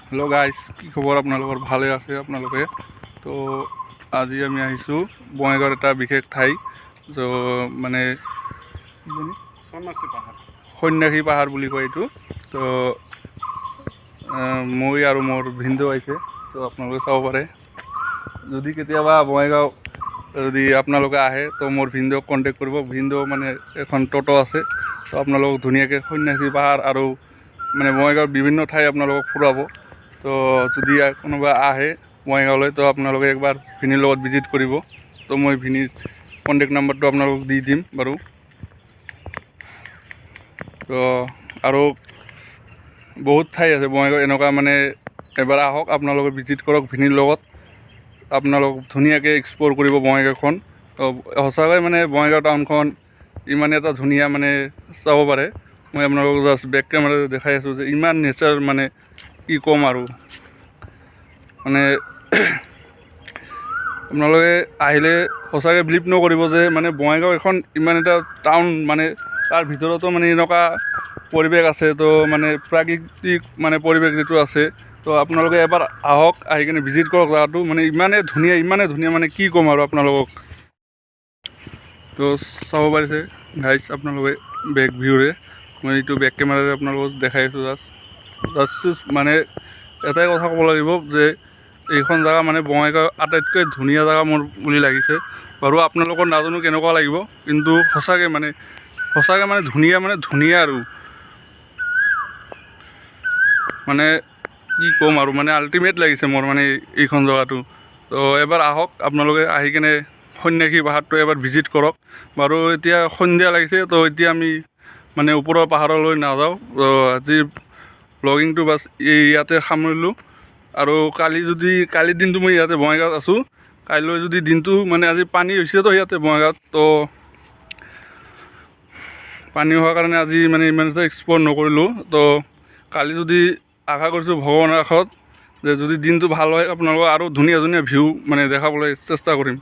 Hello' guys, কি খবৰ আপোনালোকৰ? ভালে আছে আপোনালোকে? তো আজি আমি আহিছোঁ বঙাইগাঁৱৰ এটা বিশেষ ঠাই, তো মানে সন্যাসী পাহাৰ বুলি কয় এইটো। তো মই আৰু মোৰ ভিনদেউ আহিছে, তো আপোনালোকে চাব পাৰে। যদি কেতিয়াবা বঙাইগাঁও যদি আপোনালোকে আহে তো মোৰ ভিনদেউক কণ্টেক্ট কৰিব। ভিনদেউ মানে এখন ট'টো আছে, তো আপোনালোকক ধুনীয়াকৈ সন্যাসী পাহাৰ আৰু মানে বঙাইগাঁৱৰ বিভিন্ন ঠাই আপোনালোকক ফুৰাব। তো যদি কোনোবা আহে বঙাইগাঁৱলৈ তো আপোনালোকে একবাৰ ভিনিৰ লগত ভিজিট কৰিব। তো মই ভিনিৰ কণ্টেক্ট নাম্বাৰটো আপোনালোকক দি দিম বাৰু। তো আৰু বহুত ঠাই আছে বঙাইগাঁও এনেকুৱা, মানে এবাৰ আহক আপোনালোকে ভিজিট কৰক ভিনিৰ লগত। আপোনালোক ধুনীয়াকৈ এক্সপ্ল'ৰ কৰিব বঙাইগাঁওখন। তো সঁচাকৈ মানে বঙাইগাঁও টাউনখন ইমান এটা ধুনীয়া, মানে চাব পাৰে। মই আপোনালোকক জাষ্ট বেক কেমেৰাত দেখাই আছোঁ যে ইমান নেচাৰ, মানে কি ক'ম আৰু। মানে আপোনালোকে আহিলে সঁচাকৈ বিলিভ নকৰিব যে মানে বঙাইগাঁও এখন ইমান এটা টাউন, মানে তাৰ ভিতৰতো মানে এনেকুৱা পৰিৱেশ আছে। তো মানে প্ৰাকৃতিক মানে পৰিৱেশ যিটো আছে, তো আপোনালোকে এবাৰ আহক, আহি কিনে ভিজিট কৰক জেগাটো। মানে ইমানেই ধুনীয়া, মানে কি ক'ম আৰু আপোনালোকক। তো চাব পাৰিছে গাইজ আপোনালোকে বেক ভিউৰে, মই এইটো বেক কেমেৰাৰে আপোনালোকক দেখাই আছোঁ। জাষ্ট মানে এটাই কথা ক'ব লাগিব যে এইখন জেগা মানে বঙাইগাঁও আটাইতকৈ ধুনীয়া জেগা মোৰ বুলি লাগিছে বাৰু। আপোনালোকৰ নাজানো কেনেকুৱা লাগিব, কিন্তু সঁচাকৈ মানে ধুনীয়া আৰু মানে কি ক'ম আৰু, মানে আল্টিমেট লাগিছে মোৰ মানে এইখন জেগাটো। তো এবাৰ আহক আপোনালোকে, আহি কিনে সন্যাসী পাহাৰটো এবাৰ ভিজিট কৰক বাৰু। এতিয়া সন্ধিয়া লাগিছে, তো এতিয়া আমি মানে ওপৰৰ পাহাৰলৈ নাযাওঁ। তো আজি ব্লগিংটো বাছ ইয়াতে সামৰিলোঁ। আৰু কালিৰ দিনটো মই ইয়াতে বঙাইগাঁৱত আছোঁ। কাইলৈ যদি দিনটো মানে আজি পানী হৈছেতো ইয়াতে বঙাইগাঁৱত, তো পানী হোৱাৰ কাৰণে আজি মানে ইমান এটা এক্সপ্ল'ৰ নকৰিলোঁ। তো কালি যদি আশা কৰিছোঁ ভগৱানৰ আশাত যে যদি দিনটো ভাল হয় আপোনালোকক আৰু ধুনীয়া ভিউ মানে দেখাবলৈ চেষ্টা কৰিম।